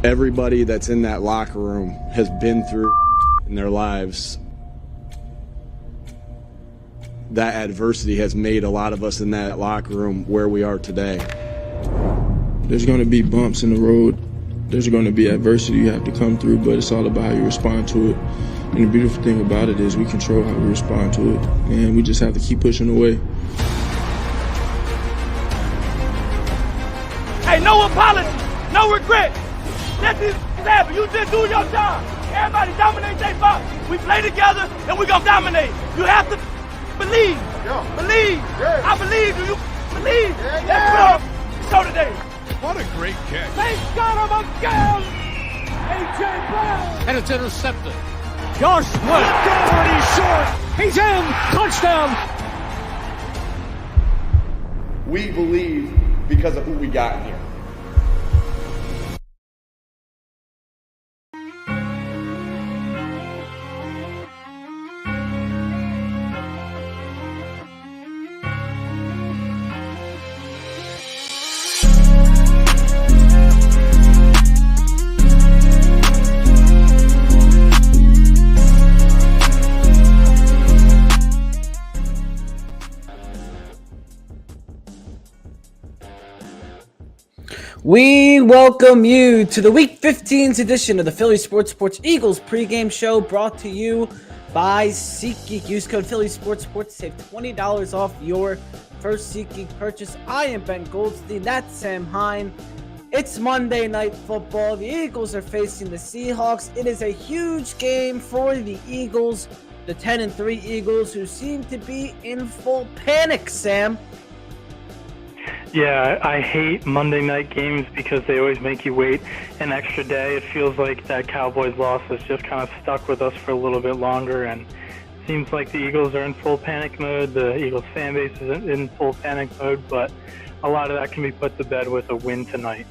Everybody that's in that locker room has been through in their lives. That adversity has made a lot of us in that locker room where we are today. There's going to be bumps in the road. There's going to be adversity you have to come through, but it's all about how you respond to it. And the beautiful thing about it is we control how we respond to it, and we just have to keep pushing away. Hey, no apology, no regret. Let this happen. You just do your job. Everybody dominate their box. We play together, and we gonna dominate. You have to believe. Yeah. Believe. Yeah. I believe. Do you believe? Yeah. Let's put on show today. What a great catch. They got him again. A.J. Brown. And it's intercepted. Josh Swift. And he's short. He's in. Touchdown. We believe because of who we got here. We welcome you to the Week 15's edition of the Philly Sports Eagles pregame show, brought to you by SeatGeek. Use code Philly Sports to save $20 off your first SeatGeek purchase. I am Ben Goldstein. That's Sam Hine. It's Monday Night Football. The Eagles are facing the Seahawks. It is a huge game for the Eagles, the 10-3 Eagles, who seem to be in full panic, Sam. Yeah, I hate Monday night games because they always make you wait an extra day. It feels like that Cowboys loss has just kind of stuck with us for a little bit longer, and it seems like the Eagles are in full panic mode. The Eagles fan base is in full panic mode, but a lot of that can be put to bed with a win tonight.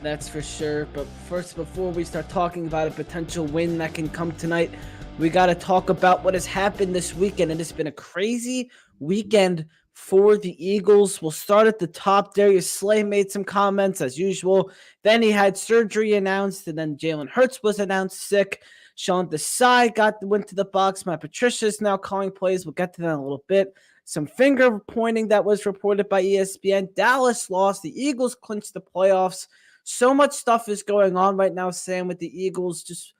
That's for sure. But first, before we start talking about a potential win that can come tonight, we got to talk about what has happened this weekend. It has been a crazy weekend for the Eagles. We'll start at the top. Darius Slay made some comments as usual. Then he had surgery announced, and then Jalen Hurts was announced sick. Sean Desai went to the box. Matt Patricia is now calling plays. We'll get to that in a little bit. Some finger pointing that was reported by ESPN. Dallas lost. The Eagles clinched the playoffs. So much stuff is going on right now, Sam, with the Eagles. Just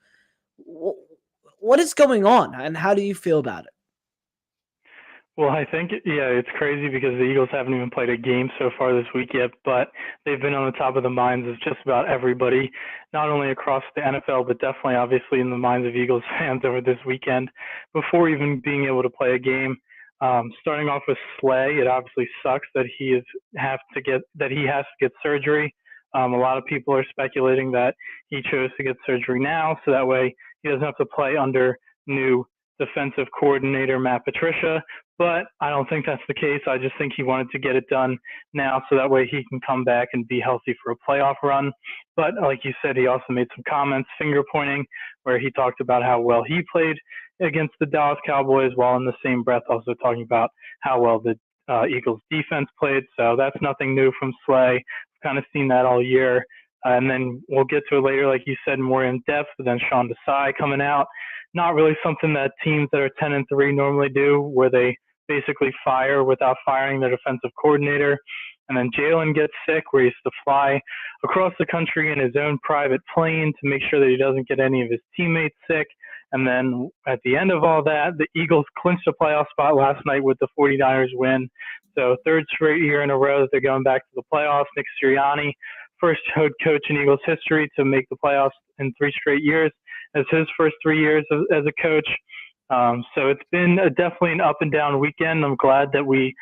what is going on, and how do you feel about it? Well, I think, it's crazy because the Eagles haven't even played a game so far this week yet, but they've been on the top of the minds of just about everybody, not only across the NFL, but definitely obviously in the minds of Eagles fans over this weekend before even being able to play a game. Starting off with Slay, it obviously sucks that he has to get surgery. A lot of people are speculating that he chose to get surgery now, so that way he doesn't have to play under new defensive coordinator Matt Patricia, but I don't think that's the case. I just think he wanted to get it done now so that way he can come back and be healthy for a playoff run. But like you said, he also made some comments, finger pointing, where he talked about how well he played against the Dallas Cowboys, while in the same breath also talking about how well the Eagles defense played. So that's nothing new from Slay. We've kind of seen that all year. And then we'll get to it later, like you said, more in depth. But then Sean Desai coming out. Not really something that teams that are 10-3 normally do, where they basically fire without firing their defensive coordinator. And then Jalen gets sick, where he has to fly across the country in his own private plane to make sure that he doesn't get any of his teammates sick. And then at the end of all that, the Eagles clinched a playoff spot last night with the 49ers win. So third straight year in a row that they're going back to the playoffs. Nick Sirianni, first head coach in Eagles history to make the playoffs in 3 straight years, as his first 3 years as a coach. So it's been definitely an up and down weekend. I'm glad that we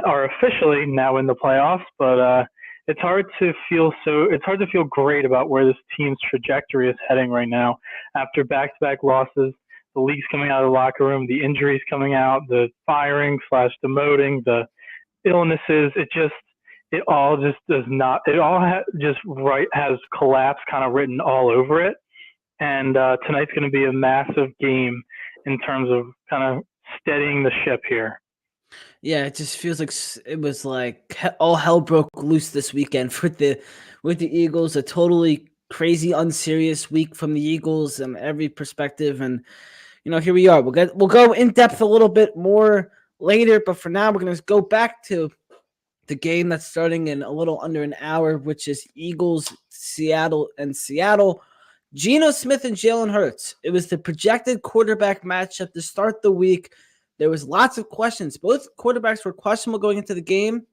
are officially now in the playoffs, but it's hard to feel great about where this team's trajectory is heading right now. After back-to-back losses, the league's coming out of the locker room, the injuries coming out, the firing / demoting, the illnesses, it all has collapse kind of written all over it. And tonight's going to be a massive game in terms of kind of steadying the ship here. Yeah, it just feels like it was like all hell broke loose this weekend with the Eagles. A totally crazy, unserious week from the Eagles and every perspective. And, here we are. We'll go in depth a little bit more later, but for now, we're going to go back to the game that's starting in a little under an hour, which is Eagles, Seattle. Geno Smith and Jalen Hurts. It was the projected quarterback matchup to start the week. There was lots of questions. Both quarterbacks were questionable going into the game.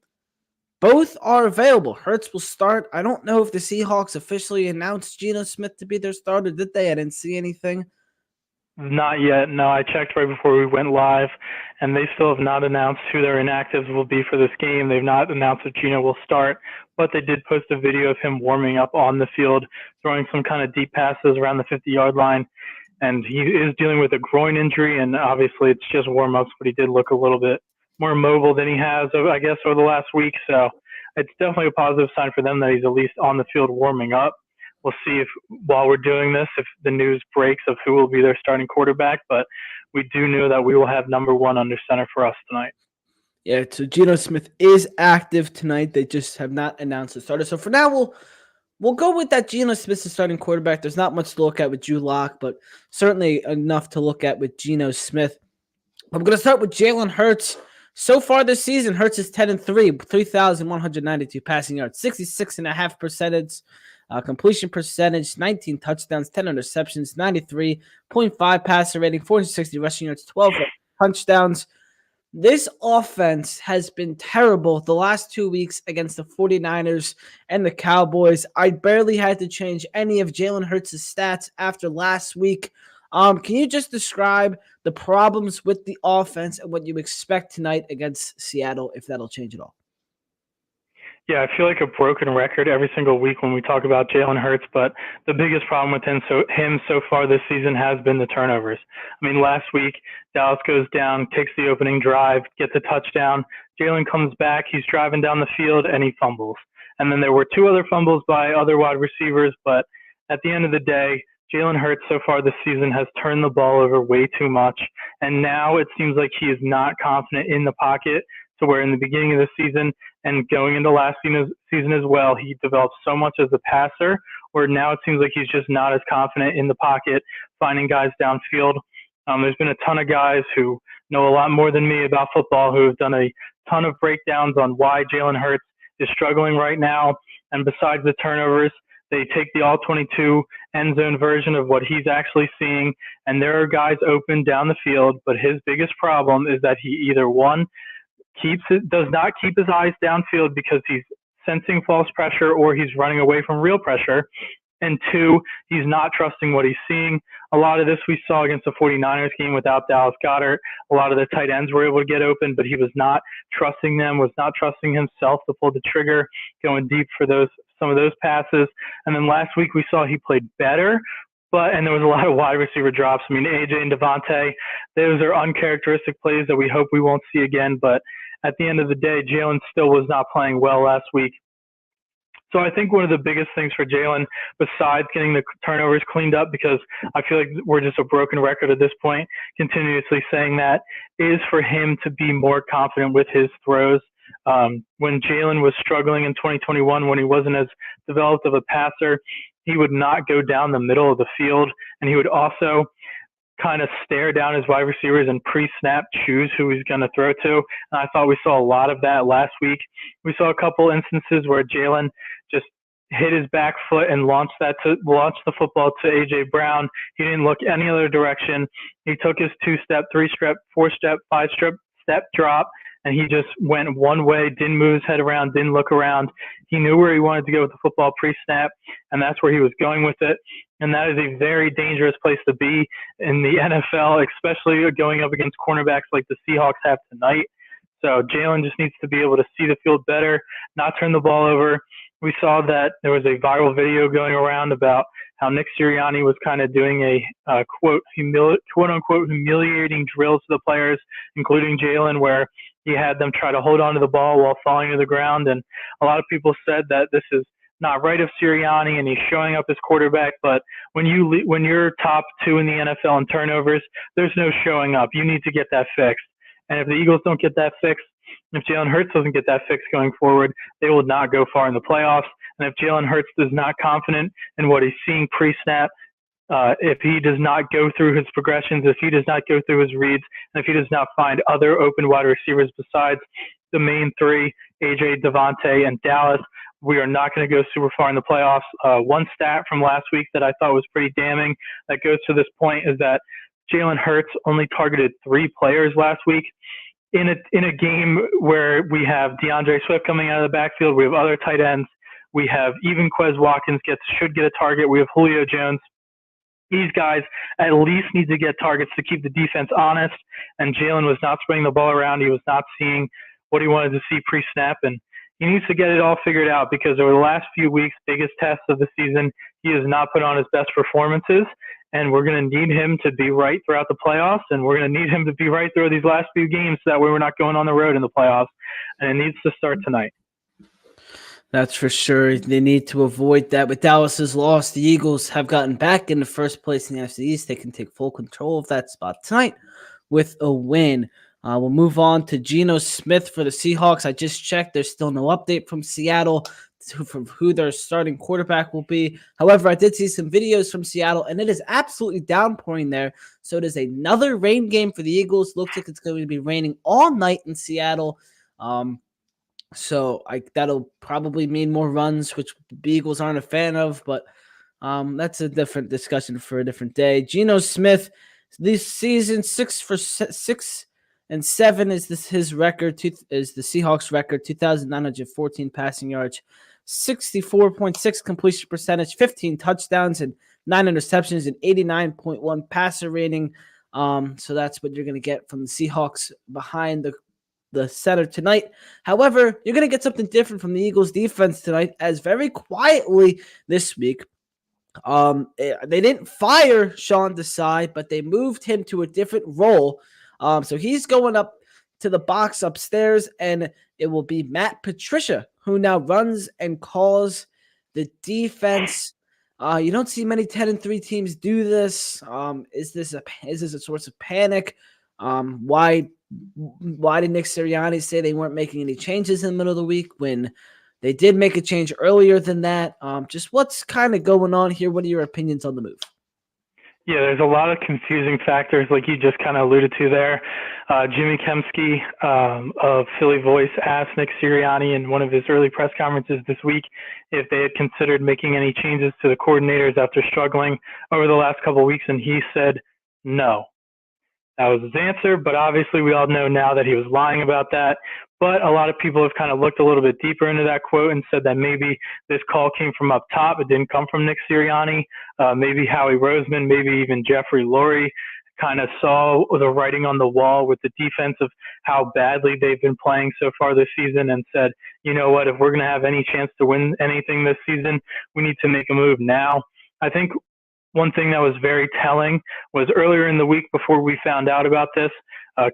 Both are available. Hurts will start. I don't know if the Seahawks officially announced Geno Smith to be their starter. Did they? I didn't see anything. Not yet. No, I checked right before we went live, and they still have not announced who their inactives will be for this game. They've not announced that Geno will start, but they did post a video of him warming up on the field, throwing some kind of deep passes around the 50-yard line. And he is dealing with a groin injury, and obviously it's just warm-ups, but he did look a little bit more mobile than he has, I guess, over the last week. So it's definitely a positive sign for them that he's at least on the field warming up. We'll see if, while we're doing this, if the news breaks of who will be their starting quarterback, but we do know that we will have number one under center for us tonight. Yeah, so Geno Smith is active tonight. They just have not announced the starter. So for now, we'll go with that Geno Smith is starting quarterback. There's not much to look at with Drew Lock, but certainly enough to look at with Geno Smith. I'm going to start with Jalen Hurts. So far this season, Hurts is 10-3, 3,192 passing yards, 66.5% completion percentage, 19 touchdowns, 10 interceptions, 93.5 passer rating, 460 rushing yards, 12 touchdowns. This offense has been terrible the last 2 weeks against the 49ers and the Cowboys. I barely had to change any of Jalen Hurts' stats after last week. Can you just describe the problems with the offense and what you expect tonight against Seattle, if that'll change at all? Yeah, I feel like a broken record every single week when we talk about Jalen Hurts, but the biggest problem with him so far this season has been the turnovers. I mean, last week, Dallas goes down, takes the opening drive, gets a touchdown. Jalen comes back, he's driving down the field, and he fumbles. And then there were 2 other fumbles by other wide receivers, but at the end of the day, Jalen Hurts so far this season has turned the ball over way too much, and now it seems like he is not confident in the pocket, to where in the beginning of the season and going into last season as well, he developed so much as a passer, where now it seems like he's just not as confident in the pocket, finding guys downfield. There's been a ton of guys who know a lot more than me about football who have done a ton of breakdowns on why Jalen Hurts is struggling right now. And besides the turnovers, they take the all-22 end zone version of what he's actually seeing, and there are guys open down the field, but his biggest problem is that he either, one, does not keep his eyes downfield because he's sensing false pressure or he's running away from real pressure. And 2, he's not trusting what he's seeing. A lot of this we saw against the 49ers game without Dallas Goedert. A lot of the tight ends were able to get open, but he was not trusting them, was not trusting himself to pull the trigger, going deep for some of those passes. And then last week we saw he played better, and there was a lot of wide receiver drops. I mean, AJ and Devontae, those are uncharacteristic plays that we hope we won't see again. But at the end of the day, Jalen still was not playing well last week. So I think one of the biggest things for Jalen, besides getting the turnovers cleaned up, because I feel like we're just a broken record at this point, continuously saying that, is for him to be more confident with his throws. When Jalen was struggling in 2021, when he wasn't as developed of a passer, he would not go down the middle of the field, and he would also kind of stare down his wide receivers and pre-snap choose who he's going to throw to. And I thought we saw a lot of that last week. We saw a couple instances where Jalen just hit his back foot and launched the football to A.J. Brown. He didn't look any other direction. He took his 2-step, 3-step, 4-step, 5-step drop, and he just went one way, didn't move his head around, didn't look around. He knew where he wanted to go with the football pre-snap, and that's where he was going with it. And that is a very dangerous place to be in the NFL, especially going up against cornerbacks like the Seahawks have tonight. So Jalen just needs to be able to see the field better, not turn the ball over. We saw that there was a viral video going around about how Nick Sirianni was kind of doing a quote unquote humiliating drills to the players, including Jalen, where he had them try to hold on to the ball while falling to the ground. And a lot of people said that this is not right of Sirianni and he's showing up as quarterback. But when you're top 2 in the NFL in turnovers, there's no showing up. You need to get that fixed. And if the Eagles don't get that fixed, if Jalen Hurts doesn't get that fixed going forward, they will not go far in the playoffs. And if Jalen Hurts is not confident in what he's seeing pre-snap, if he does not go through his progressions, if he does not go through his reads, and if he does not find other open wide receivers besides the main three, AJ, Devontae, and Dallas, we are not going to go super far in the playoffs. One stat from last week that I thought was pretty damning that goes to this point is that Jalen Hurts only targeted 3 players last week. In a game where we have DeAndre Swift coming out of the backfield, we have other tight ends, we have even Quez Watkins should get a target, we have Julio Jones. These guys at least need to get targets to keep the defense honest, and Jalen was not spreading the ball around. He was not seeing what he wanted to see pre-snap, and he needs to get it all figured out because over the last few weeks, biggest tests of the season, he has not put on his best performances, and we're going to need him to be right throughout the playoffs, and we're going to need him to be right through these last few games so that way we're not going on the road in the playoffs, and it needs to start tonight. That's for sure. They need to avoid that. With Dallas's loss, the Eagles have gotten back into first place in the NFC East. They can take full control of that spot tonight with a win. We'll move on to Geno Smith for the Seahawks. I just checked. There's still no update from Seattle from who their starting quarterback will be. However, I did see some videos from Seattle, and it is absolutely downpouring there. So it is another rain game for the Eagles. Looks like it's going to be raining all night in Seattle. So that'll probably mean more runs, which the Eagles aren't a fan of, but that's a different discussion for a different day. Geno Smith, this season 6-for-6 and 7 is his record. Is the Seahawks record? 2,914 passing yards, 64.6 completion percentage, 15 touchdowns and 9 interceptions, and 89.1 passer rating. So that's what you're going to get from the Seahawks behind the center tonight. However, you're going to get something different from the Eagles defense tonight, as very quietly this week, they didn't fire Sean Desai, but they moved him to a different role. So he's going up to the box upstairs, and it will be Matt Patricia who now runs and calls the defense. You don't see many 10-3 teams do this. Is this a source of panic? Why did Nick Sirianni say they weren't making any changes in the middle of the week when they did make a change earlier than that? Just what's kind of going on here? What are your opinions on the move? Yeah, there's a lot of confusing factors like you just kind of alluded to there. Jimmy Kempski of Philly Voice asked Nick Sirianni in one of his early press conferences this week if they had considered making any changes to the coordinators after struggling over the last couple of weeks, and he said no. That was his answer, but obviously we all know now that he was lying about that. But a lot of people have kind of looked a little bit deeper into that quote and said that maybe this call came from up top. It didn't come from Nick Sirianni. Maybe Howie Roseman, maybe even Jeffrey Lurie kind of saw the writing on the wall with the defense of how badly they've been playing so far this season and said, you know what, if we're going to have any chance to win anything this season, we need to make a move now. I think one thing that was very telling was earlier in the week before we found out about this,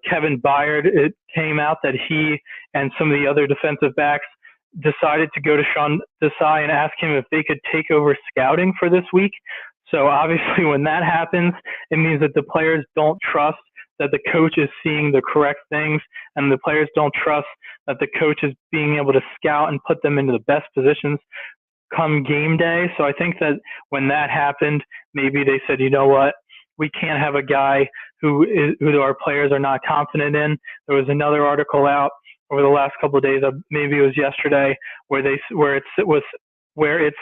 Kevin Byard, it came out that he and some of the other defensive backs decided to go to Sean Desai and ask him if they could take over scouting for this week. So obviously when that happens, it means that the players don't trust that the coach is seeing the correct things, and the players don't trust that the coach is being able to scout and put them into the best positions come game day. So I think that when that happened, maybe they said, you know what, we can't have a guy who our players are not confident in. There was another article out over the last couple of days, maybe it was yesterday, where it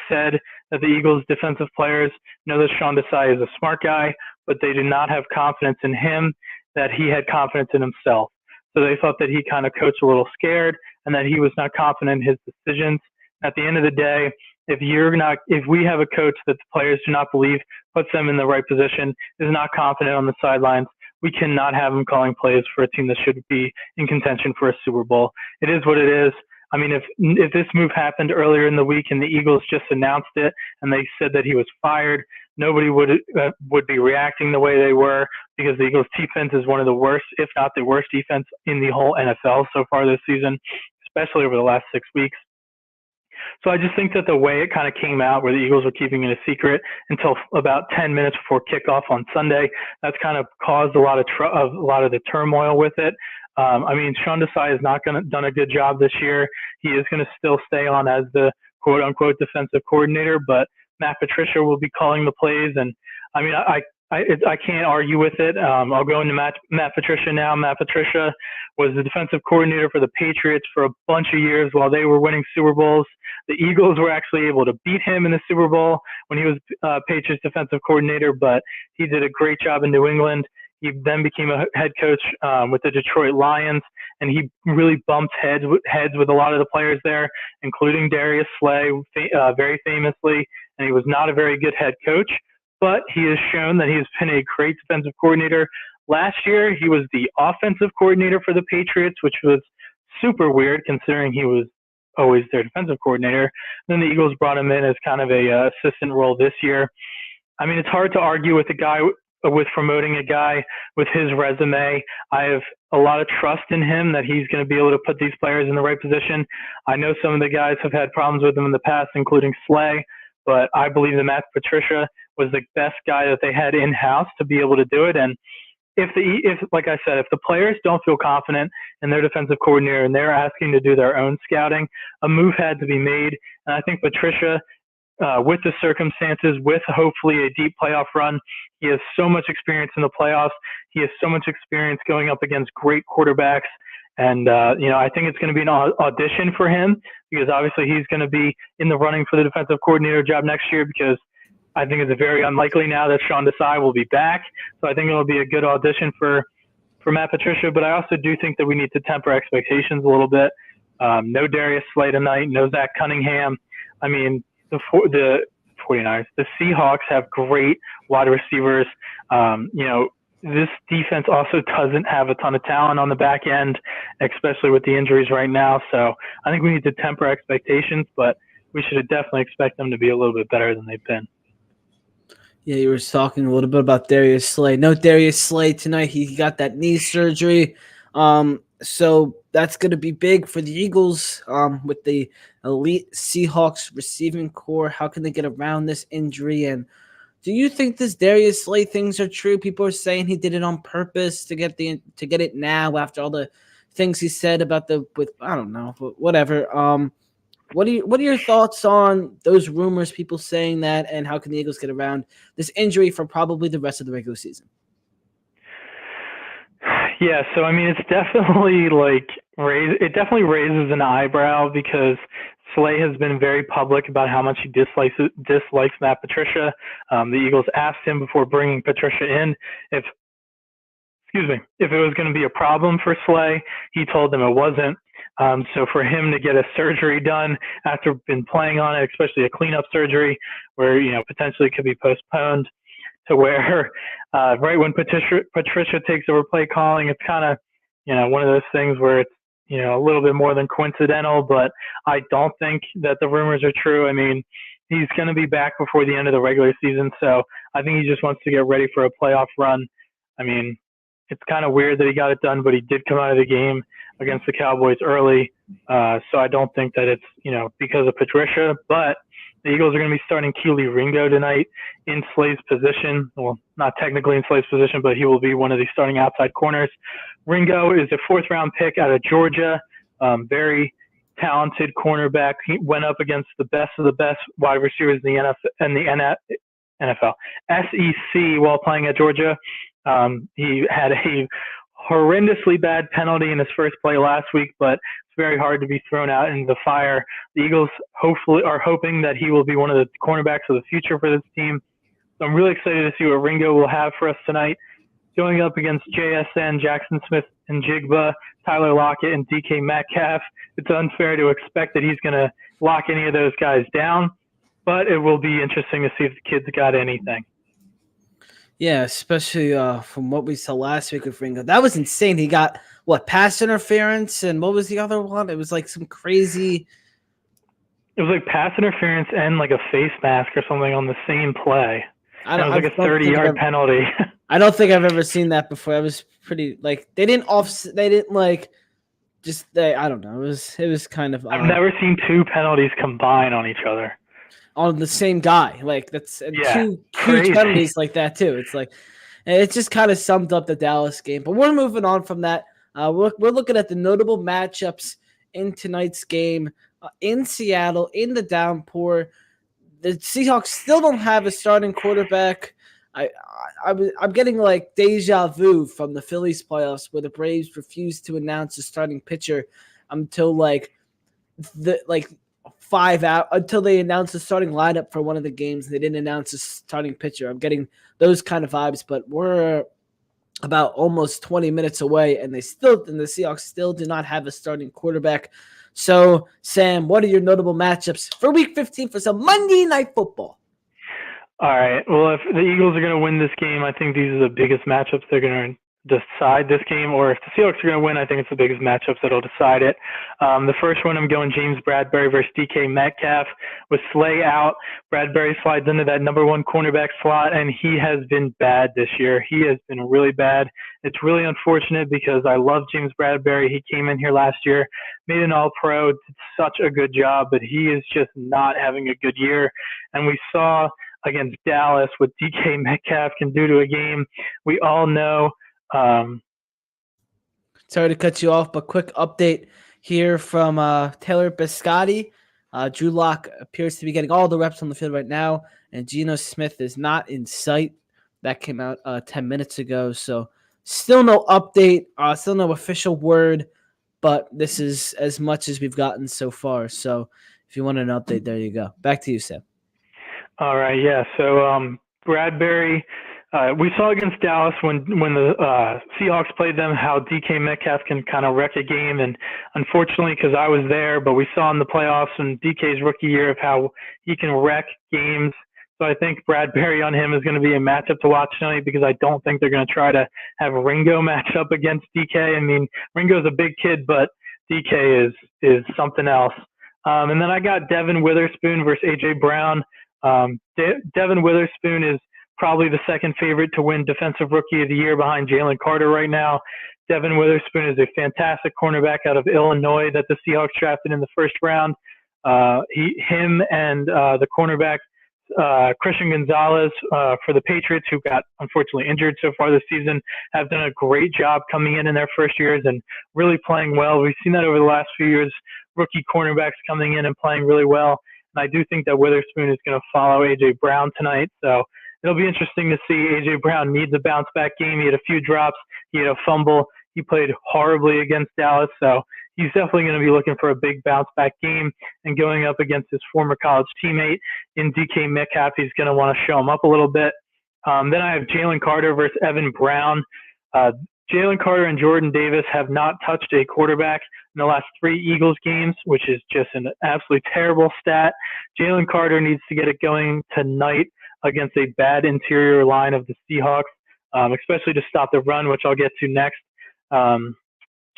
said that the Eagles defensive players know that Sean Desai is a smart guy, but they did not have confidence in him, that he had confidence in himself. So they thought that he kind of coached a little scared and that he was not confident in his decisions. At the end of the day, if we have a coach that the players do not believe, puts them in the right position, is not confident on the sidelines, we cannot have him calling plays for a team that should be in contention for a Super Bowl. It is what it is. I mean, if this move happened earlier in the week and the Eagles just announced it and they said that he was fired, nobody would be reacting the way they were, because the Eagles defense is one of the worst, if not the worst defense in the whole NFL so far this season, especially over the last 6 weeks. So I just think that the way it kind of came out, where the Eagles were keeping it a secret until about 10 minutes before kickoff on Sunday, that's kind of caused a lot of the turmoil with it. I mean, Sean Desai has not done a good job this year. He is going to still stay on as the quote unquote defensive coordinator, but Matt Patricia will be calling the plays. And I mean, I can't argue with it. I'll go into Matt Patricia now. Matt Patricia was the defensive coordinator for the Patriots for a bunch of years while they were winning Super Bowls. The Eagles were actually able to beat him in the Super Bowl when he was Patriots defensive coordinator, but he did a great job in New England. He then became a head coach with the Detroit Lions, and he really bumped heads with a lot of the players there, including Darius Slay, very famously, and he was not a very good head coach. But he has shown that he has been a great defensive coordinator. Last year, he was the offensive coordinator for the Patriots, which was super weird considering he was always their defensive coordinator. Then the Eagles brought him in as kind of a assistant role this year. I mean, it's hard to argue with with promoting a guy with his resume. I have a lot of trust in him that he's going to be able to put these players in the right position. I know some of the guys have had problems with him in the past, including Slay, but I believe that Matt Patricia was the best guy that they had in-house to be able to do it. And if like I said, if the players don't feel confident in their defensive coordinator and they're asking to do their own scouting, a move had to be made. And I think Patricia, with the circumstances, with hopefully a deep playoff run, he has so much experience in the playoffs. He has so much experience going up against great quarterbacks. And, I think it's going to be an audition for him because obviously he's going to be in the running for the defensive coordinator job next year because I think it's very unlikely now that Sean Desai will be back. So I think it'll be a good audition for Matt Patricia. But I also do think that we need to temper expectations a little bit. No Darius Slay tonight, no Zach Cunningham. I mean, the 49ers, the Seahawks have great wide receivers. This defense also doesn't have a ton of talent on the back end, especially with the injuries right now. So I think we need to temper expectations, but we should definitely expect them to be a little bit better than they've been. Yeah, you were talking a little bit about Darius Slay. No Darius Slay tonight. He got that knee surgery. So that's going to be big for the Eagles with the elite Seahawks receiving core. How can they get around this injury? And do you think this Darius Slay things are true? People are saying he did it on purpose to get it now after all the things he said about I don't know, whatever. What are your thoughts on those rumors, people saying that, and how can the Eagles get around this injury for probably the rest of the regular season? Yeah, so I mean, it's definitely it definitely raises an eyebrow because Slay has been very public about how much he dislikes Matt Patricia. The Eagles asked him before bringing Patricia in if it was going to be a problem for Slay. He told them it wasn't. So for him to get a surgery done after been playing on it, especially a cleanup surgery where, potentially it could be postponed to where right when Patricia takes over play calling, it's kind of, one of those things where it's, a little bit more than coincidental, but I don't think that the rumors are true. I mean, he's going to be back before the end of the regular season. So I think he just wants to get ready for a playoff run. I mean, it's kind of weird that he got it done, but he did come out of the game against the Cowboys early. So I don't think that it's, because of Patricia, but the Eagles are going to be starting Keely Ringo tonight in Slay's position. Well, not technically in Slay's position, but he will be one of the starting outside corners. Ringo is a fourth-round pick out of Georgia, very talented cornerback. He went up against the best of the best wide receivers in the NFL, SEC while playing at Georgia. He had a horrendously bad penalty in his first play last week, but it's very hard to be thrown out into the fire. The Eagles are hoping that he will be one of the cornerbacks of the future for this team. So I'm really excited to see what Ringo will have for us tonight. Going up against JSN, Jackson Smith and Jigba, Tyler Lockett, and DK Metcalf, it's unfair to expect that he's going to lock any of those guys down, but it will be interesting to see if the kid's got anything. Yeah, especially from what we saw last week with Ringo. That was insane. He got, pass interference, and what was the other one? It was like some crazy... It was like pass interference and like a face mask or something on the same play. It was like a 30-yard penalty. I don't think I've ever seen that before. It was pretty, I don't know. It was kind of... I've never seen two penalties combine on each other. On the same guy, two huge penalties like that too. It's it just kind of summed up the Dallas game. But we're moving on from that. We're looking at the notable matchups in tonight's game. in Seattle in the downpour. The Seahawks still don't have a starting quarterback. I'm getting like deja vu from the Phillies playoffs where the Braves refused to announce a starting pitcher until until they announced the starting lineup for one of the games. They didn't announce a starting pitcher. I'm getting those kind of vibes, but we're about almost 20 minutes away, and the Seahawks still do not have a starting quarterback. So, Sam, what are your notable matchups for Week 15 for some Monday Night Football? All right. Well, if the Eagles are going to win this game, I think these are the biggest matchups they're going to decide this game. Or if the Seahawks are going to win, I think it's the biggest matchups that'll decide it. The first one, I'm going James Bradberry versus DK Metcalf. With Slay out, Bradberry slides into that number one cornerback slot, and he has been bad this year. He has been really bad. It's really unfortunate because I love James Bradberry. He came in here last year, made an All-Pro, did such a good job, but he is just not having a good year. And we saw against Dallas what DK Metcalf can do to a game. We all know. Sorry to cut you off, but quick update here from Taylor Biscotti. Drew Lock appears to be getting all the reps on the field right now, and Geno Smith is not in sight. That came out 10 minutes ago, so still no update, still no official word, but this is as much as we've gotten so far. So if you want an update, there you go. Back to you, Sam. All right, yeah. So Bradberry, we saw against Dallas when the Seahawks played them how DK Metcalf can kind of wreck a game, and unfortunately, because I was there, but we saw in the playoffs in DK's rookie year of how he can wreck games. So I think Bradberry on him is going to be a matchup to watch tonight because I don't think they're going to try to have Ringo match up against DK. I mean, Ringo's a big kid, but DK is something else. And then I got Devin Witherspoon versus AJ Brown. Devin Witherspoon is probably the second favorite to win Defensive Rookie of the Year behind Jalen Carter right now. Devin Witherspoon is a fantastic cornerback out of Illinois that the Seahawks drafted in the first round. Him and the cornerback Christian Gonzalez for the Patriots, who got unfortunately injured so far this season, have done a great job coming in their first years and really playing well. We've seen that over the last few years, rookie cornerbacks coming in and playing really well. And I do think that Witherspoon is going to follow A.J. Brown tonight. So it'll be interesting to see. A.J. Brown needs a bounce-back game. He had a few drops. He had a fumble. He played horribly against Dallas. So he's definitely going to be looking for a big bounce-back game. And going up against his former college teammate in DK Metcalf, he's going to want to show him up a little bit. Then I have Jalen Carter versus Evan Brown. Jalen Carter and Jordan Davis have not touched a quarterback in the last 3 Eagles games, which is just an absolutely terrible stat. Jalen Carter needs to get it going tonight against a bad interior line of the Seahawks, especially to stop the run, which I'll get to next.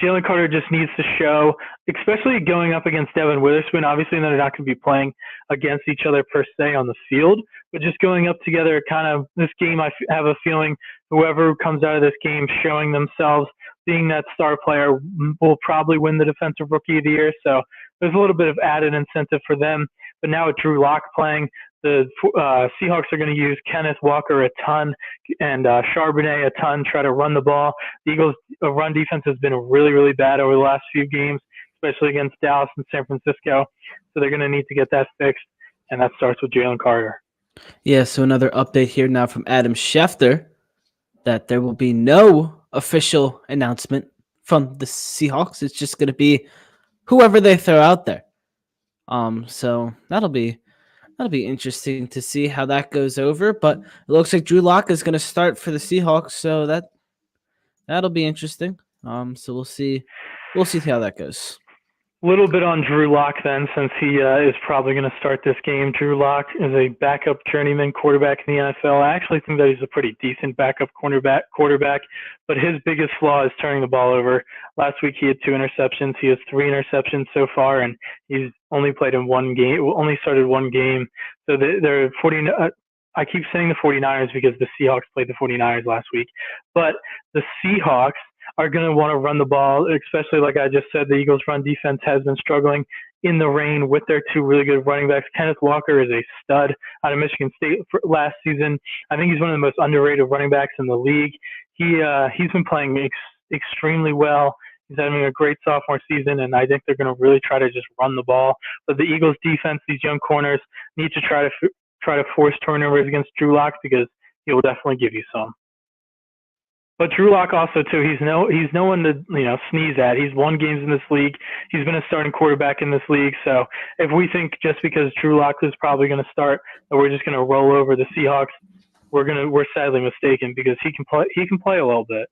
Jalen Carter just needs to show, especially going up against Devin Witherspoon. Obviously, they're not going to be playing against each other per se on the field, but just going up together, kind of this game, I have a feeling whoever comes out of this game showing themselves, being that star player, will probably win the Defensive Rookie of the Year. So there's a little bit of added incentive for them. But now with Drew Lock playing, the Seahawks are going to use Kenneth Walker a ton and Charbonnet a ton, try to run the ball. The Eagles' run defense has been really, really bad over the last few games, especially against Dallas and San Francisco. So they're going to need to get that fixed, and that starts with Jalen Carter. Yeah, so another update here now from Adam Schefter that there will be no official announcement from the Seahawks. It's just going to be whoever they throw out there. So that'll be interesting to see how that goes over. But it looks like Drew Lock is going to start for the Seahawks, so that'll be interesting. So we'll see how that goes. A little bit on Drew Lock then, since he is probably going to start this game. Drew Lock is a backup journeyman quarterback in the NFL. I actually think that he's a pretty decent backup quarterback, but his biggest flaw is turning the ball over. Last week he had 2 interceptions. He has 3 interceptions so far, and he's only played in one game, only started one game. So they're 40. I keep saying the 49ers because the Seahawks played the 49ers last week, but the Seahawks are going to want to run the ball, especially like I just said, the Eagles' run defense has been struggling in the rain with their 2 really good running backs. Kenneth Walker is a stud out of Michigan State last season. I think he's one of the most underrated running backs in the league. He's been playing extremely well. He's having a great sophomore season, and I think they're going to really try to just run the ball. But the Eagles' defense, these young corners, need to try to force turnovers against Drew Lock because he will definitely give you some. But Drew Lock also too, he's no one to sneeze at. He's won games in this league. He's been a starting quarterback in this league. So if we think just because Drew Lock is probably going to start that we're just going to roll over the Seahawks, we're sadly mistaken because he can play a little bit.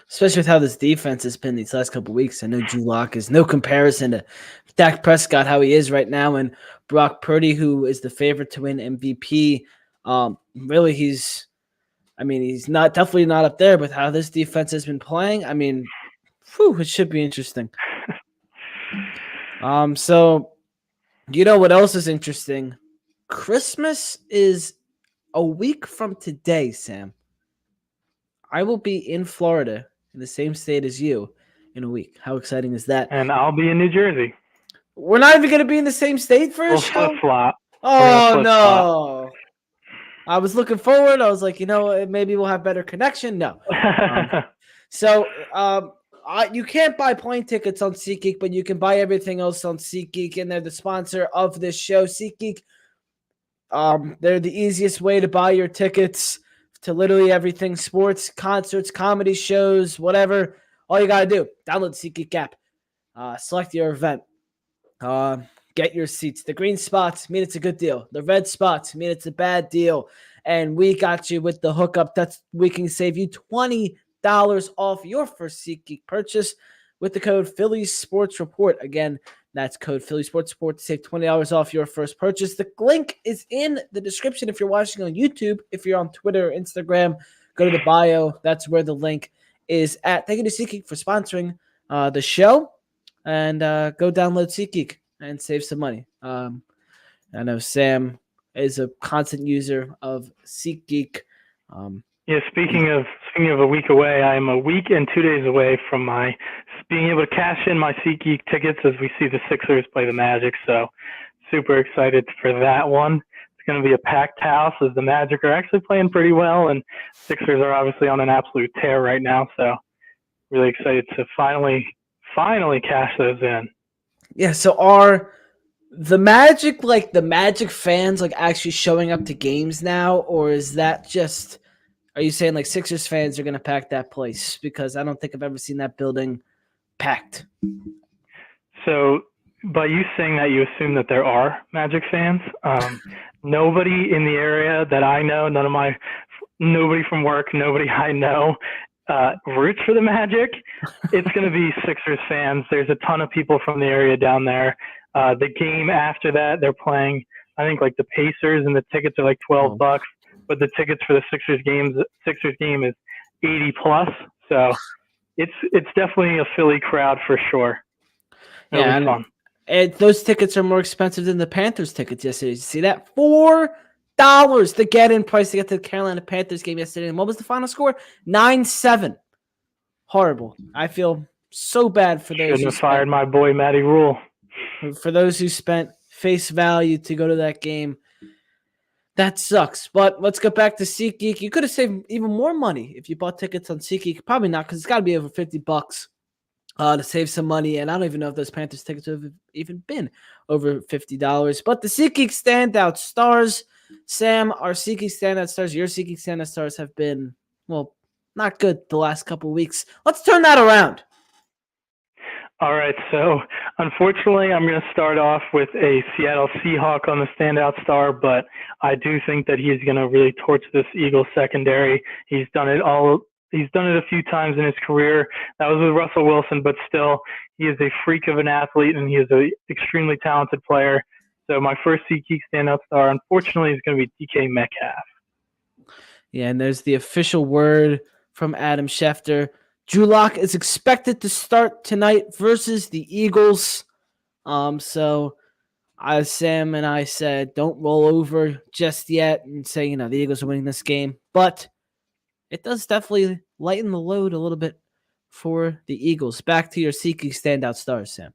Especially with how this defense has been these last couple of weeks. I know Drew Lock is no comparison to Dak Prescott, how he is right now, and Brock Purdy, who is the favorite to win MVP. Really, he's definitely not up there, but how this defense has been playing, it should be interesting. So you know what else is interesting? Christmas is a week from today, Sam. I will be in Florida, in the same state as you, in a week. How exciting is that? And I'll be in New Jersey. We're not even going to be in the same state for a show? Flip-flop. Oh, no. I was looking forward. I was like, maybe we'll have better connection. No. You can't buy plane tickets on SeatGeek, but you can buy everything else on SeatGeek, and they're the sponsor of this show. SeatGeek, they're the easiest way to buy your tickets to literally everything: sports, concerts, comedy shows, whatever. All you got to do, download the SeatGeek app, select your event, get your seats. The green spots mean it's a good deal. The red spots mean it's a bad deal. And we got you with the hookup. We can save you $20 off your first SeatGeek purchase with the code Philly Sports Report. Again, that's code Philly Sports Report to save $20 off your first purchase. The link is in the description if you're watching on YouTube. If you're on Twitter or Instagram, go to the bio. That's where the link is at. Thank you to SeatGeek for sponsoring the show. And go download SeatGeek and save some money. I know Sam is a constant user of SeatGeek. Speaking of a week away, I am a week and 2 days away from being able to cash in my SeatGeek tickets as we see the Sixers play the Magic. So super excited for that one. It's going to be a packed house as the Magic are actually playing pretty well, and Sixers are obviously on an absolute tear right now. So really excited to finally cash those in. Yeah, so are the Magic fans actually showing up to games now, or is that just, are you saying Sixers fans are going to pack that place? Because I don't think I've ever seen that building packed. So by you saying that, you assume that there are Magic fans. Nobody in the area that I know, nobody from work, nobody I know roots for the Magic. It's going to be Sixers fans. There's a ton of people from the area down there. The game after that, they're playing, I think, the Pacers, and the tickets are $12, but the tickets for the Sixers game is 80 plus. So it's definitely a Philly crowd for sure. It'll be fun. And those tickets are more expensive than the Panthers tickets yesterday. Did you see that? $4 the get-in price to get to the Carolina Panthers game yesterday. And what was the final score? 9-7. Horrible. I feel so bad for those. Shouldn't have fired my boy Matty Rule. For those who spent face value to go to that game. That sucks. But let's go back to SeatGeek. You could have saved even more money if you bought tickets on SeatGeek. Probably not, because it's got to be over $50 to save some money. And I don't even know if those Panthers tickets have even been over $50. But the SeatGeek standout stars, Sam, our SeatGeek standout stars, your SeatGeek standout stars have been, not good the last couple of weeks. Let's turn that around. All right, so unfortunately, I'm going to start off with a Seattle Seahawk on the standout star, but I do think that he's going to really torch this Eagles secondary. He's done it a few times in his career. That was with Russell Wilson, but still, he is a freak of an athlete, and he is an extremely talented player. So my first SeatGeek standout star, unfortunately, is going to be DK Metcalf. Yeah, and there's the official word from Adam Schefter. Drew Lock is expected to start tonight versus the Eagles. So as Sam and I said, don't roll over just yet and say, the Eagles are winning this game. But it does definitely lighten the load a little bit for the Eagles. Back to your SeatGeek standout stars, Sam.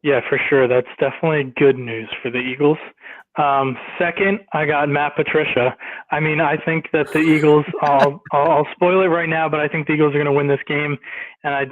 Yeah, for sure. That's definitely good news for the Eagles. Second, I got Matt Patricia. I mean, I think that the Eagles. I'll spoil it right now, but I think the Eagles are going to win this game, and I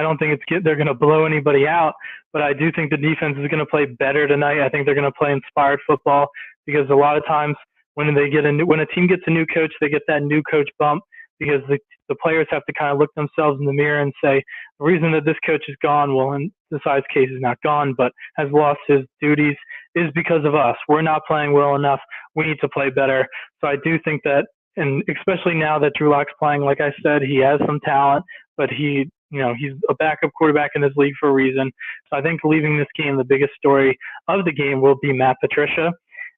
don't think they're going to blow anybody out, but I do think the defense is going to play better tonight. I think they're going to play inspired football because a lot of times when when a team gets a new coach, they get that new coach bump because the players have to kind of look themselves in the mirror and say, the reason that this coach is gone, well, in Desai's case, he's not gone, but has lost his duties, is because of us. We're not playing well enough. We need to play better. So I do think that, and especially now that Drew Lock's playing, like I said, he has some talent, but he's a backup quarterback in this league for a reason. So I think leaving this game, the biggest story of the game will be Matt Patricia.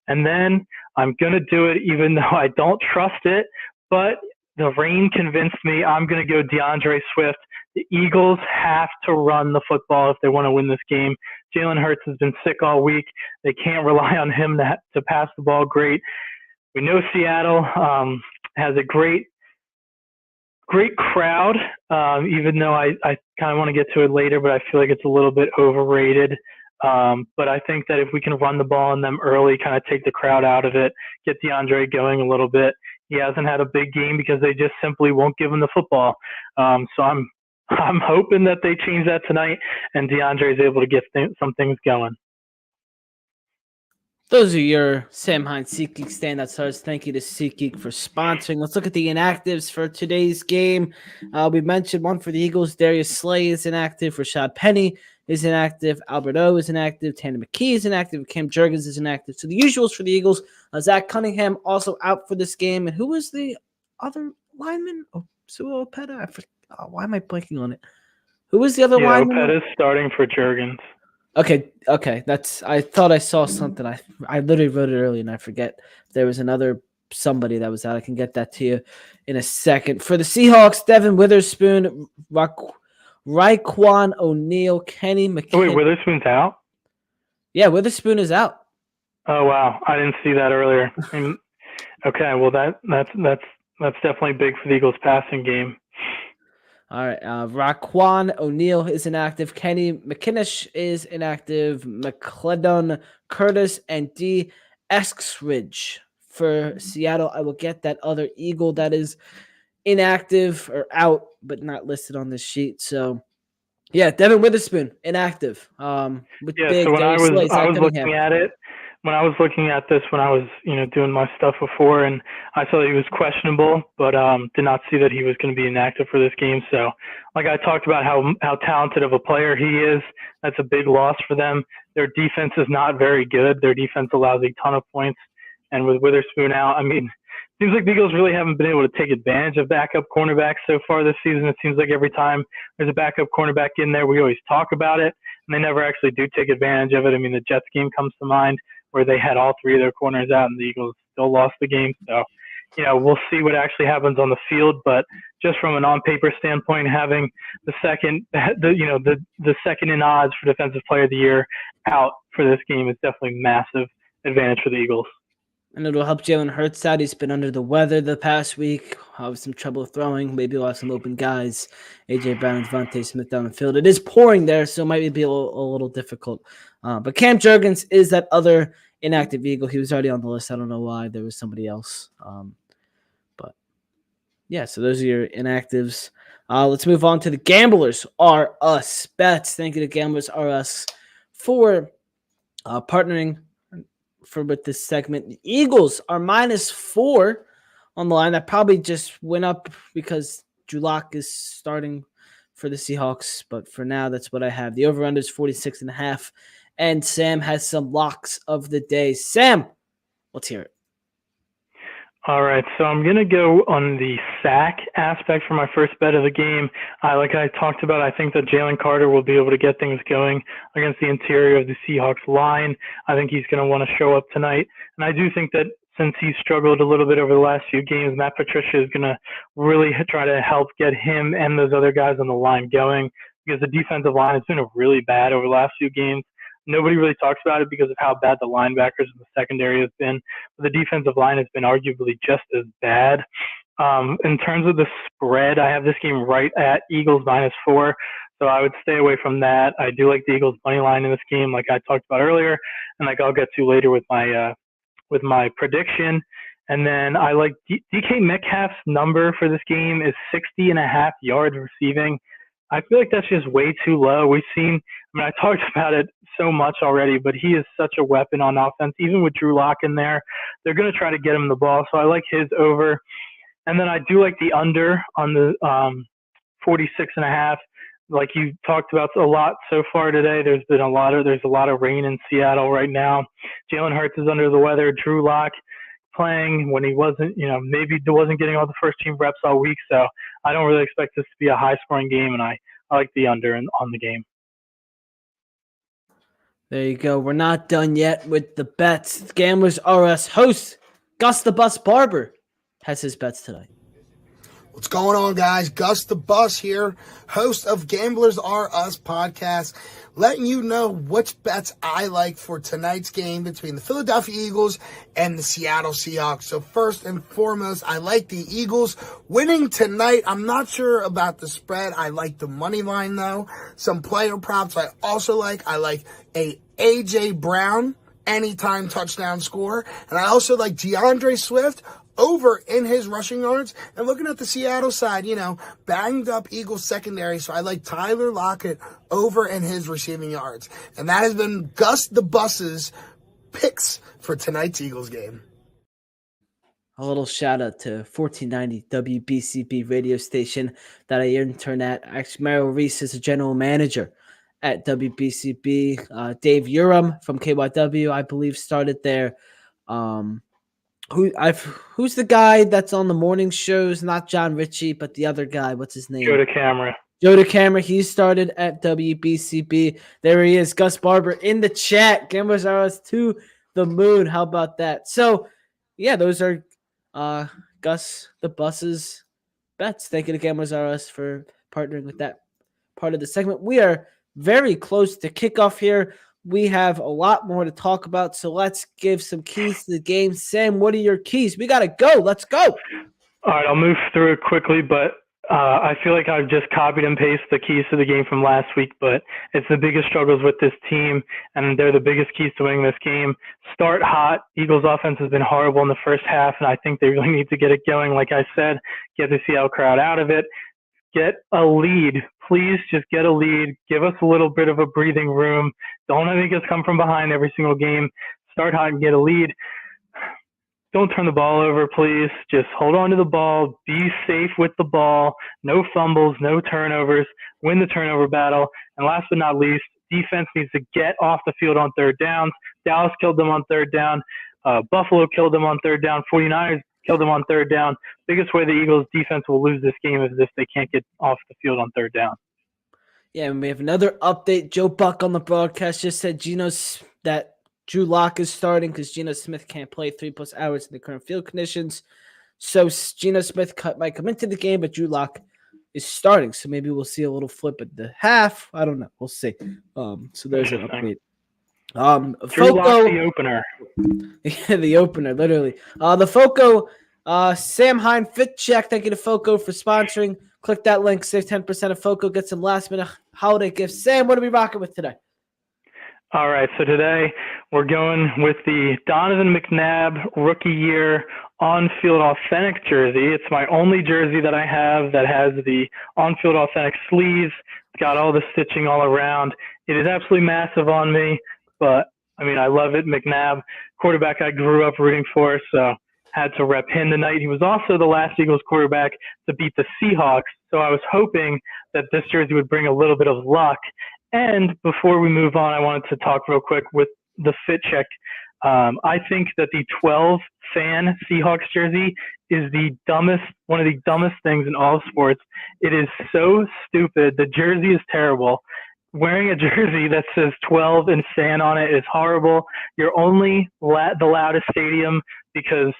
And then I'm going to do it even though I don't trust it, but the rain convinced me. I'm going to go DeAndre Swift. The Eagles have to run the football if they want to win this game. Jalen Hurts has been sick all week. They can't rely on him to pass the ball great. We know Seattle has a great crowd, even though I kind of want to get to it later, but I feel like it's a little bit overrated. But I think that if we can run the ball on them early, kind of take the crowd out of it, get DeAndre going a little bit. He hasn't had a big game because they just simply won't give him the football. So I'm hoping that they change that tonight and DeAndre is able to get some things going. Those are your Sam Hines SeatGeek standout stars. Thank you to SeatGeek for sponsoring. Let's look at the inactives for today's game. We mentioned one for the Eagles. Darius Slay is inactive. Rashad Penny is inactive. Albert O is inactive. Tanner McKee is inactive. Cam Jurgens is inactive. So the usuals for the Eagles. Zach Cunningham also out for this game. And who was the other lineman? Oh, Sua Opeta? Why am I blanking on it? Who was the other lineman? Opeta's starting for Jurgens. Okay. I thought I saw something. I literally wrote it earlier and I forget. There was another somebody that was out. I can get that to you in a second. For the Seahawks, Devin Witherspoon, Raekwon O'Neal, Kenny McKinnon. Oh, wait, Witherspoon's out? Yeah, Witherspoon is out. Oh wow, I didn't see that earlier. Okay, well that's definitely big for the Eagles' passing game. All right, Raekwon O'Neal is inactive. Kenny McKinnish is inactive. McClendon Curtis and D. Eskridge for Seattle. I will get that other Eagle that is inactive or out, but not listed on this sheet. So, yeah, Devin Witherspoon inactive. So when I was looking at it, when I was looking at this, when I was doing my stuff before, and I saw that he was questionable, but did not see that he was going to be inactive for this game. So, like I talked about how talented of a player he is, that's a big loss for them. Their defense is not very good. Their defense allows a ton of points, and with Witherspoon out, I mean, it seems like the Eagles really haven't been able to take advantage of backup cornerbacks so far this season. It seems like every time there's a backup cornerback in there, we always talk about it, and they never actually do take advantage of it. I mean, the Jets game comes to mind, where they had all three of their corners out and the Eagles still lost the game. So, we'll see what actually happens on the field. But just from an on-paper standpoint, having the second in odds for Defensive Player of the Year out for this game is definitely massive advantage for the Eagles. And it'll help Jalen Hurts out. He's been under the weather the past week. Have some trouble throwing. Maybe we'll have some open guys. A.J. Brown and Devontae Smith down the field. It is pouring there, so it might be a little difficult. But Cam Jurgens is that other inactive Eagle. He was already on the list. I don't know why. There was somebody else. But, yeah, so those are your inactives. Let's move on to the Gamblers Are Us bets. Thank you to Gamblers Are Us for partnering with this segment. The Eagles are -4 on the line. That probably just went up because Drew Lock is starting for the Seahawks. But for now, that's what I have. The over-under is 46.5. And Sam has some locks of the day. Sam, let's hear it. All right, so I'm going to go on the sack aspect for my first bet of the game. Like I talked about, I think that Jalen Carter will be able to get things going against the interior of the Seahawks line. I think he's going to want to show up tonight. And I do think that since he's struggled a little bit over the last few games, Matt Patricia is going to really try to help get him and those other guys on the line going, because the defensive line has been really bad over the last few games. Nobody really talks about it because of how bad the linebackers in the secondary has been. But the defensive line has been arguably just as bad. In terms of the spread, I have this game right at Eagles -4. So I would stay away from that. I do like the Eagles money line in this game, like I talked about earlier, and like I'll get to later with my with my prediction. And then I like DK Metcalf's number for this game is 60.5 yards receiving. I feel like that's just way too low. We've seen, I talked about it so much already, but he is such a weapon on offense. Even with Drew Lock in there, they're going to try to get him the ball. So I like his over. And then I do like the under on the 46.5. Like you talked about a lot so far today, there's a lot of rain in Seattle right now. Jalen Hurts is under the weather. Drew Lock playing when he wasn't, maybe wasn't getting all the first team reps all week. So I don't really expect this to be a high scoring game, and I like the under on the game. There you go. We're not done yet with the bets. Gamblers R Us host Gus the Bus Barber has his bets tonight. What's going on, guys? Gus the Bus here, host of Gamblers R Us podcast, letting you know which bets I like for tonight's game between the Philadelphia Eagles and the Seattle Seahawks. So first and foremost, I like the Eagles winning tonight. I'm not sure about the spread. I like the money line, though. Some player props I also like. I like a A.J. Brown anytime touchdown score. And I also like DeAndre Swift over in his rushing yards. And looking at the Seattle side, banged up Eagles secondary. So I like Tyler Lockett over in his receiving yards. And that has been Gus the Bus's picks for tonight's Eagles game. A little shout out to 1490 WBCB radio station that I intern at. Actually, Merrill Reese is a general manager at WBCB. Dave Urim from KYW, I believe, started there. Who's the guy that's on the morning shows? Not John Ritchie, but the other guy. What's his name? Joe DeCamera. Joe DeCamera. He started at WBCB. There he is, Gus Barber in the chat. Gamblers are us to the moon. How about that? So, yeah, those are Gus the Bus's bets. Thank you to Gamblers are us for partnering with that part of the segment. We are very close to kickoff here. We have a lot more to talk about, so let's give some keys to the game. Sam, what are your keys? We got to go. Let's go. All right, I'll move through it quickly, but I feel like I've just copied and pasted the keys to the game from last week, but it's the biggest struggles with this team, and they're the biggest keys to winning this game. Start hot. Eagles offense has been horrible in the first half, and I think they really need to get it going. Like I said, get the Seattle crowd out of it. Get a lead. Please just get a lead. Give us a little bit of a breathing room. Don't make us come from behind every single game. Start hot and get a lead. Don't turn the ball over, please. Just hold on to the ball. Be safe with the ball. No fumbles, no turnovers. Win the turnover battle. And last but not least, defense needs to get off the field on third downs. Dallas killed them on third down. Buffalo killed them on third down. 49ers killed them on third down. Biggest way the Eagles defense will lose this game is if they can't get off the field on third down. Yeah, and we have another update. Joe Buck on the broadcast just said that Drew Lock is starting because Geno Smith can't play 3+ hours in the current field conditions. So Geno Smith might come into the game, but Drew Lock is starting. So maybe we'll see a little flip at the half. I don't know. We'll see. So there's an update. Drew Lock, the opener. Yeah, the opener, literally. The Foco, Sam Hine Fit Check. Thank you to Foco for sponsoring. Click that link, save 10% of Foco, get some last-minute holiday gifts. Sam, what are we rocking with today? All right, so today we're going with the Donovan McNabb rookie year on-field authentic jersey. It's my only jersey that I have that has the on-field authentic sleeves. It's got all the stitching all around. It is absolutely massive on me, but, I love it. McNabb, quarterback I grew up rooting for, so had to rep him tonight. He was also the last Eagles quarterback to beat the Seahawks, so I was hoping that this jersey would bring a little bit of luck. And before we move on, I wanted to talk real quick with the fit check. I think that the 12 fan Seahawks jersey is one of the dumbest things in all of sports. It is so stupid. The jersey is terrible. Wearing a jersey that says 12 and fan on it is horrible. You're only the loudest stadium because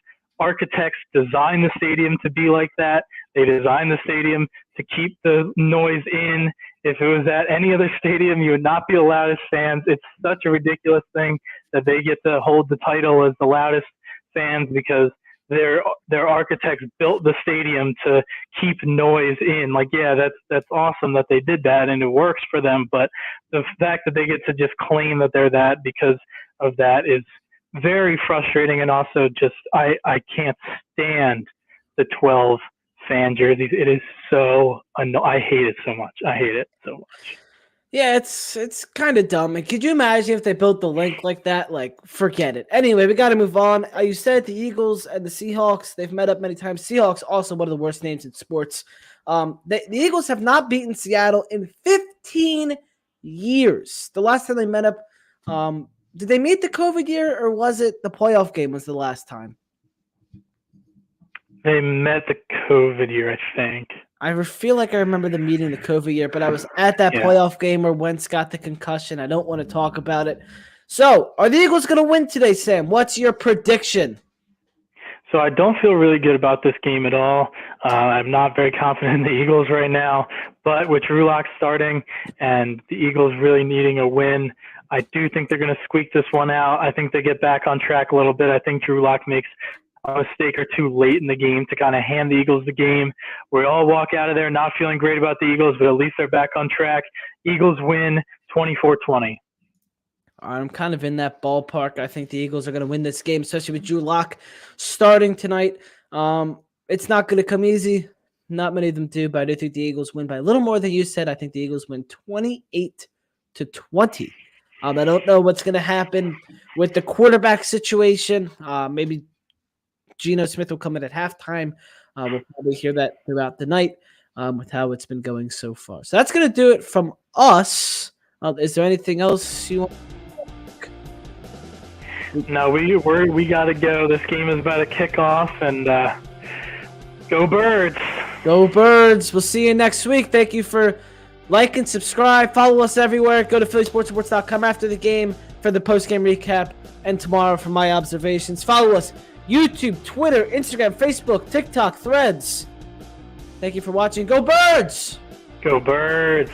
architects designed the stadium to be like that. They designed the stadium to keep the noise in. If it was at any other stadium, you would not be the loudest fans. It's such a ridiculous thing that they get to hold the title as the loudest fans because their architects built the stadium to keep noise in. Like, yeah, that's awesome that they did that and it works for them. But the fact that they get to just claim that they're that because of that is very frustrating, and also just I can't stand the 12 fan jerseys. It is so I hate it so much. I hate it so much. Yeah, it's kind of dumb. And could you imagine if they built the link like that? Like, forget it. Anyway, we got to move on. You said the Eagles and the Seahawks, they've met up many times. Seahawks, also one of the worst names in sports. The Eagles have not beaten Seattle in 15 years. The last time they met up, did they meet the COVID year, or was it the playoff game was the last time? They met the COVID year, I think. I feel like I remember them meeting the COVID year, but I was at that playoff game where Wentz got the concussion. I don't want to talk about it. So, are the Eagles going to win today, Sam? What's your prediction? So I don't feel really good about this game at all. I'm not very confident in the Eagles right now, but with Drew Lock starting and the Eagles really needing a win, I do think they're going to squeak this one out. I think they get back on track a little bit. I think Drew Lock makes a mistake or two late in the game to kind of hand the Eagles the game. We all walk out of there not feeling great about the Eagles, but at least they're back on track. Eagles win 24-20. I'm kind of in that ballpark. I think the Eagles are going to win this game, especially with Drew Lock starting tonight. It's not going to come easy. Not many of them do, but I do think the Eagles win by a little more than you said. I think the Eagles win 28-20. I don't know what's going to happen with the quarterback situation. Maybe Geno Smith will come in at halftime. We'll probably hear that throughout the night with how it's been going so far. So that's going to do it from us. Is there anything else you want? No, we got to go. This game is about to kick off, and go Birds. Go Birds. We'll see you next week. Thank you for liking, subscribe, follow us everywhere. Go to phillysportsreports.com after the game for the post-game recap, and tomorrow for my observations. Follow us YouTube, Twitter, Instagram, Facebook, TikTok, Threads. Thank you for watching. Go Birds! Go Birds!